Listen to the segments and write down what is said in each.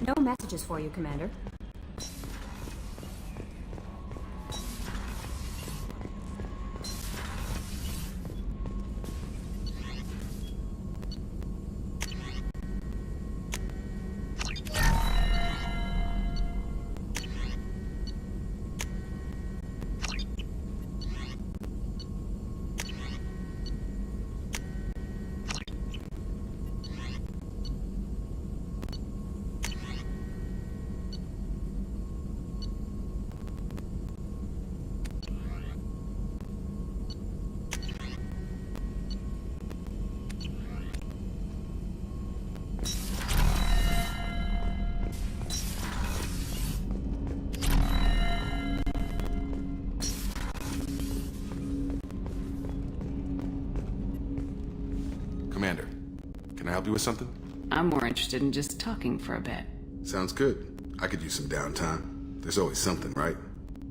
No messages for you, Commander. Commander, can I help you with something? I'm more interested in just talking for a bit. Sounds good. I could use some downtime. There's always something, right?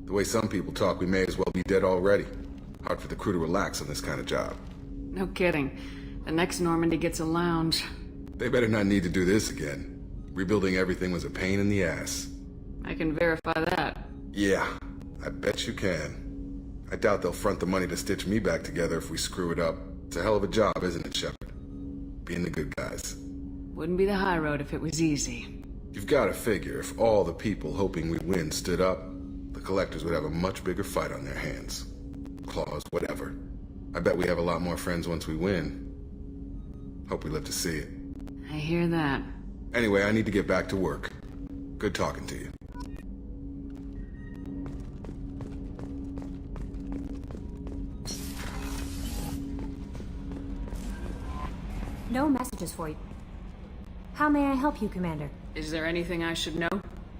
The way some people talk, we may as well be dead already. Hard for the crew to relax on this kind of job. No kidding. The next Normandy gets a lounge. They better not need to do this again. Rebuilding everything was a pain in the ass. I can verify that. Yeah, I bet you can. I doubt they'll front the money to stitch me back together if we screw it up. It's a hell of a job, isn't it, Shepard? Being the good guys. Wouldn't be the high road if it was easy. You've got to figure if all the people hoping we'd win stood up, the collectors would have a much bigger fight on their hands. Claws, whatever. I bet we have a lot more friends once we win. Hope we live to see it. I hear that. Anyway, I need to get back to work. Good talking to you. No messages for you. How may I help you, Commander? Is there anything I should know?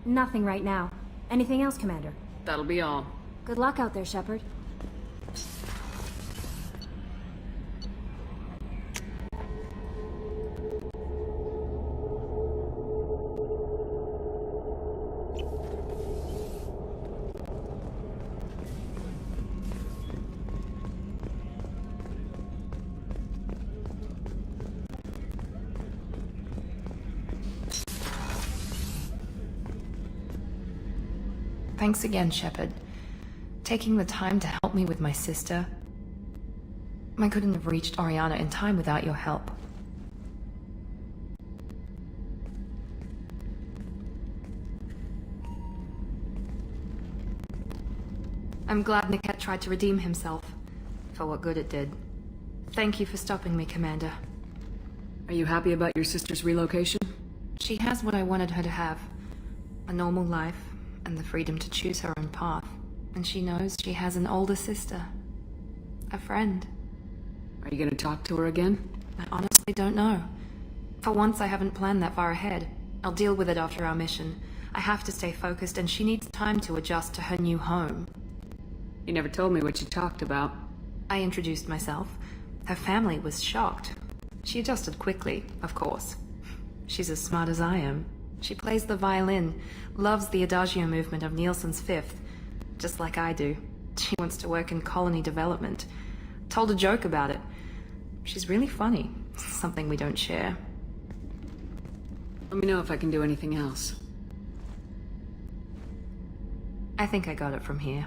Nothing right now. Anything else, Commander? That'll be all. Good luck out there, Shepard. Thanks again, Shepard. Taking the time to help me with my sister. I couldn't have reached Oriana in time without your help. I'm glad Niket tried to redeem himself, for what good it did. Thank you for stopping me, Commander. Are you happy about your sister's relocation? She has what I wanted her to have. A normal life, and the freedom to choose her own path. And she knows she has an older sister. A friend. Are you gonna talk to her again? I honestly don't know. For once, I haven't planned that far ahead. I'll deal with it after our mission. I have to stay focused, and she needs time to adjust to her new home. You never told me what you talked about. I introduced myself. Her family was shocked. She adjusted quickly, of course. She's as smart as I am. She plays the violin, loves the Adagio movement of Nielsen's Fifth, just like I do. She wants to work in colony development. Told a joke about it. She's really funny, something we don't share. Let me know if I can do anything else. I think I got it from here.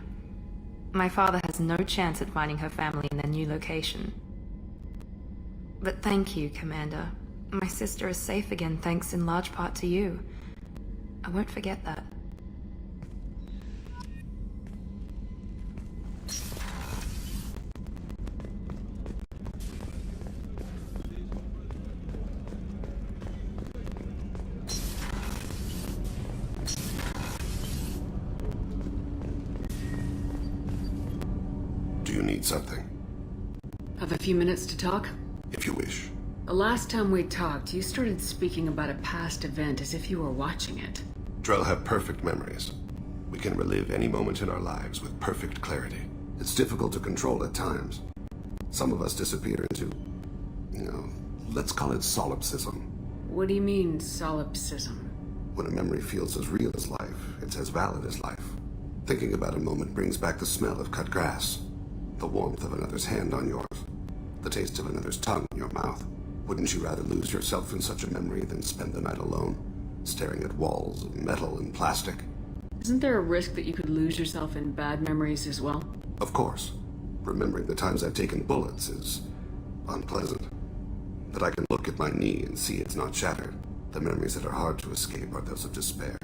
My father has no chance at finding her family in their new location. But thank you, Commander. My sister is safe again thanks in large part to you. I won't forget that. Do you need something? Have a few minutes to talk? If you wish. The last time we talked, you started speaking about a past event as if you were watching it. Drell have perfect memories. We can relive any moment in our lives with perfect clarity. It's difficult to control at times. Some of us disappear into, let's call it solipsism. What do you mean, solipsism? When a memory feels as real as life, it's as valid as life. Thinking about a moment brings back the smell of cut grass, the warmth of another's hand on yours, the taste of another's tongue in your mouth. Wouldn't you rather lose yourself in such a memory than spend the night alone, staring at walls of metal and plastic. Isn't there a risk that you could lose yourself in bad memories as well? Of course. Remembering the times I've taken bullets is unpleasant. But I can look at my knee and see it's not shattered. The memories that are hard to escape are those of despair.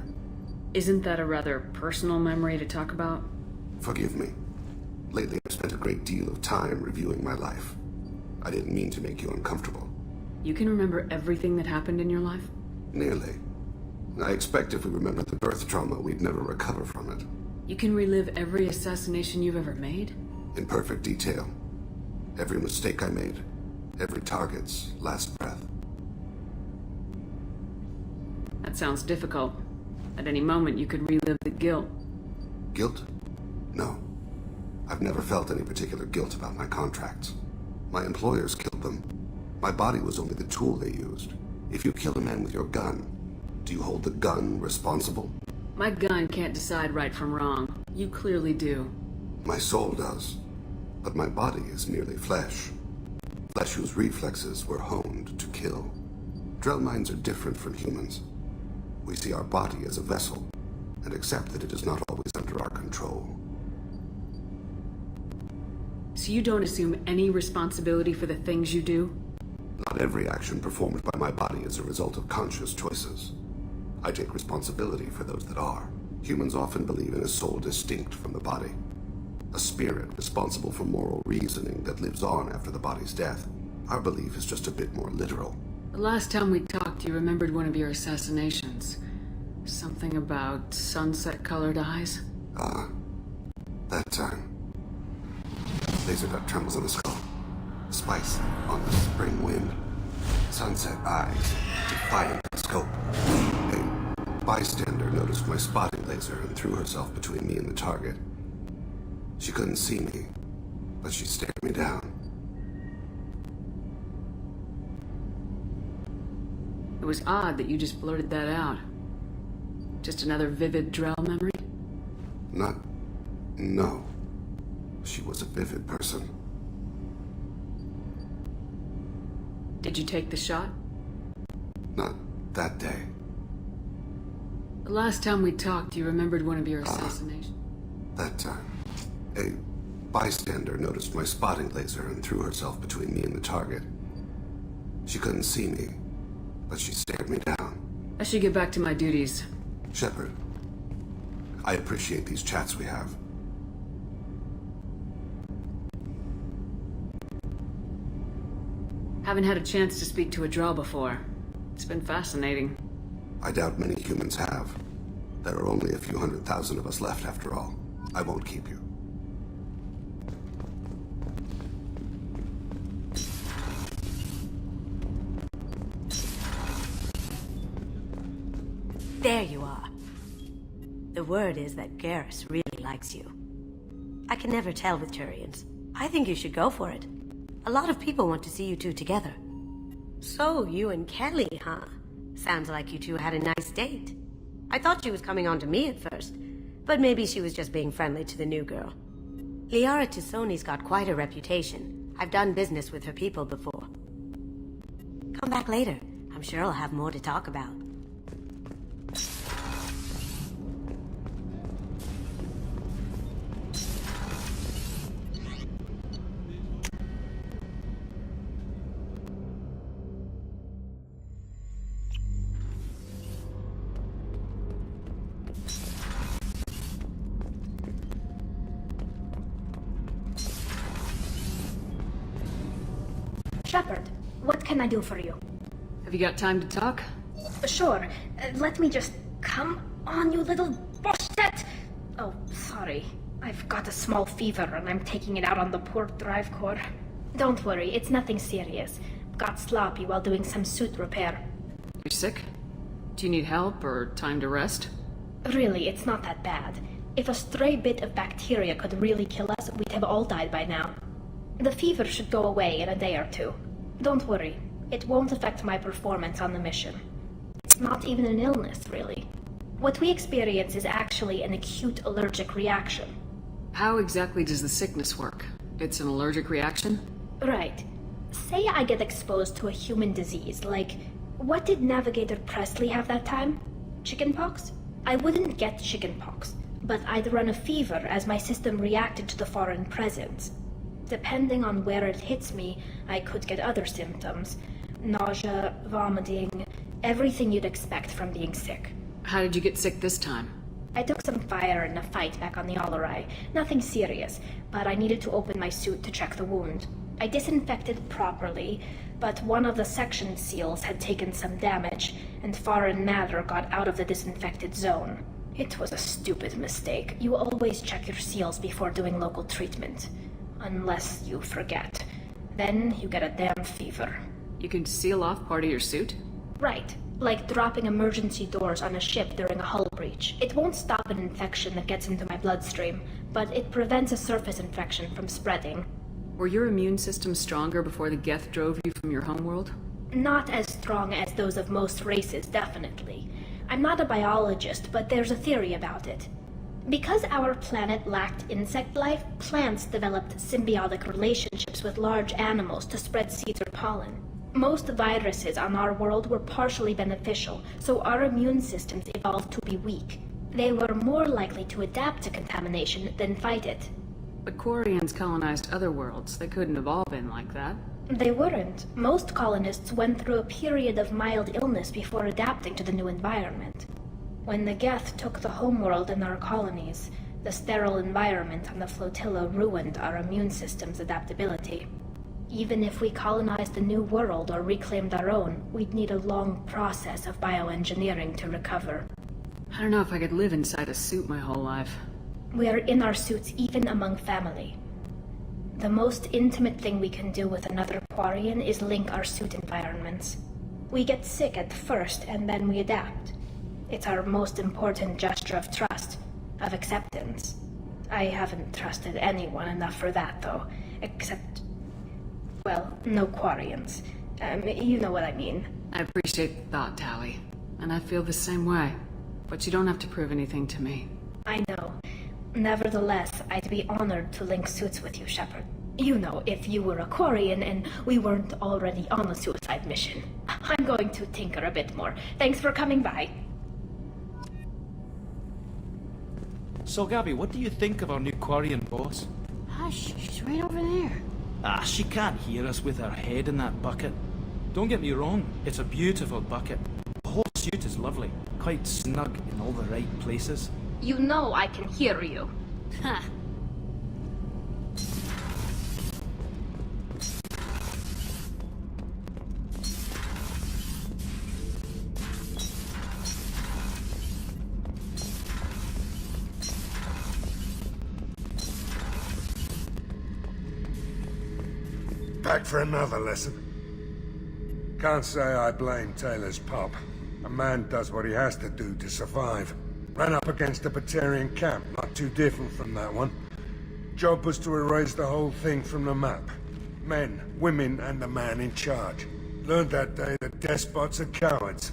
Isn't that a rather personal memory to talk about? Forgive me. Lately I've spent a great deal of time reviewing my life. I didn't mean to make you uncomfortable. You can remember everything that happened in your life? Nearly. I expect if we remember the birth trauma, we'd never recover from it. You can relive every assassination you've ever made? In perfect detail. Every mistake I made. Every target's last breath. That sounds difficult. At any moment, you could relive the guilt. Guilt? No. I've never felt any particular guilt about my contracts. My employers killed them. My body was only the tool they used. If you kill a man with your gun, do you hold the gun responsible? My gun can't decide right from wrong. You clearly do. My soul does. But my body is merely flesh. Flesh whose reflexes were honed to kill. Drell minds are different from humans. We see our body as a vessel, and accept that it is not always under our control. So you don't assume any responsibility for the things you do? Not every action performed by my body is a result of conscious choices. I take responsibility for those that are. Humans often believe in a soul distinct from the body. A spirit responsible for moral reasoning that lives on after the body's death. Our belief is just a bit more literal. The last time we talked, you remembered one of your assassinations. Something about sunset-colored eyes? That time. Laser dot trembles on the skull. Spice on the spring wind. Sunset eyes, defiant the scope. A bystander noticed my spotting laser and threw herself between me and the target. She couldn't see me, but she stared me down. It was odd that you just blurted that out. Just another vivid Drell memory? No. She was a vivid person. Did you take the shot? Not that day. The last time we talked, you remembered one of your assassinations. That time. A bystander noticed my spotting laser and threw herself between me and the target. She couldn't see me, but she stared me down. I should get back to my duties. Shepard, I appreciate these chats we have. Haven't had a chance to speak to a Drell before. It's been fascinating. I doubt many humans have. There are only a few 100,000 of us left after all. I won't keep you. There you are. The word is that Garrus really likes you. I can never tell with Turians. I think you should go for it. A lot of people want to see you two together. So, you and Kelly, huh? Sounds like you two had a nice date. I thought she was coming on to me at first, but maybe she was just being friendly to the new girl. Liara Tisoni's got quite a reputation. I've done business with her people before. Come back later. I'm sure I'll have more to talk about. Shepard, what can I do for you? Have you got time to talk? Sure. Let me just... Come on, you little bullshit! Oh, sorry. I've got a small fever and I'm taking it out on the poor drive core. Don't worry, it's nothing serious. Got sloppy while doing some suit repair. You're sick? Do you need help or time to rest? Really, it's not that bad. If a stray bit of bacteria could really kill us, we'd have all died by now. The fever should go away in a day or two. Don't worry, it won't affect my performance on the mission. It's not even an illness, really. What we experience is actually an acute allergic reaction. How exactly does the sickness work? It's an allergic reaction? Right. Say I get exposed to a human disease, like... What did Navigator Presley have that time? Chickenpox? I wouldn't get chickenpox, but I'd run a fever as my system reacted to the foreign presence. Depending on where it hits me, I could get other symptoms. Nausea, vomiting, everything you'd expect from being sick. How did you get sick this time? I took some fire in a fight back on the Allerai. Nothing serious, but I needed to open my suit to check the wound. I disinfected properly, but one of the section seals had taken some damage, and foreign matter got out of the disinfected zone. It was a stupid mistake. You always check your seals before doing local treatment. Unless you forget. Then you get a damn fever. You can seal off part of your suit? Right. Like dropping emergency doors on a ship during a hull breach. It won't stop an infection that gets into my bloodstream, but it prevents a surface infection from spreading. Were your immune system stronger before the Geth drove you from your homeworld? Not as strong as those of most races, definitely. I'm not a biologist, but there's a theory about it. Because our planet lacked insect life, plants developed symbiotic relationships with large animals to spread seeds or pollen. Most viruses on our world were partially beneficial, so our immune systems evolved to be weak. They were more likely to adapt to contamination than fight it. But Quarians colonized other worlds. They couldn't have all been like that. They weren't. Most colonists went through a period of mild illness before adapting to the new environment. When the Geth took the homeworld in our colonies, the sterile environment on the flotilla ruined our immune system's adaptability. Even if we colonized a new world or reclaimed our own, we'd need a long process of bioengineering to recover. I don't know if I could live inside a suit my whole life. We are in our suits even among family. The most intimate thing we can do with another Quarian is link our suit environments. We get sick at first and then we adapt. It's our most important gesture of trust, of acceptance. I haven't trusted anyone enough for that, though, except... well, no Quarians. You know what I mean. I appreciate the thought, Tally. And I feel the same way. But you don't have to prove anything to me. I know. Nevertheless, I'd be honored to link suits with you, Shepard. You know, if you were a Quarian and we weren't already on a suicide mission. I'm going to tinker a bit more. Thanks for coming by. So, Gabby, what do you think of our new Quarian boss? Hush, she's right over there. Ah, she can't hear us with her head in that bucket. Don't get me wrong, it's a beautiful bucket. The whole suit is lovely, quite snug in all the right places. You know I can hear you. Ha! Back for another lesson. Can't say I blame Taylor's pop. A man does what he has to do to survive. Ran up against a Batarian camp, not too different from that one. Job was to erase the whole thing from the map. Men, women, and the man in charge. Learned that day that despots are cowards.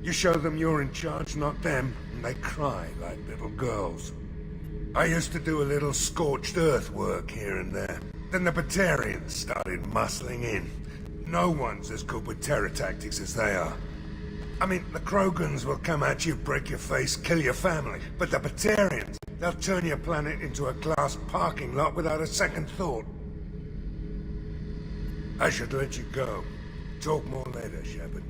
You show them you're in charge, not them, and they cry like little girls. I used to do a little scorched earth work here and there. Then the Batarians started muscling in. No one's as good with terror tactics as they are. I mean, the Krogans will come at you, break your face, kill your family. But the Batarians, they'll turn your planet into a glass parking lot without a second thought. I should let you go. Talk more later, Shepard.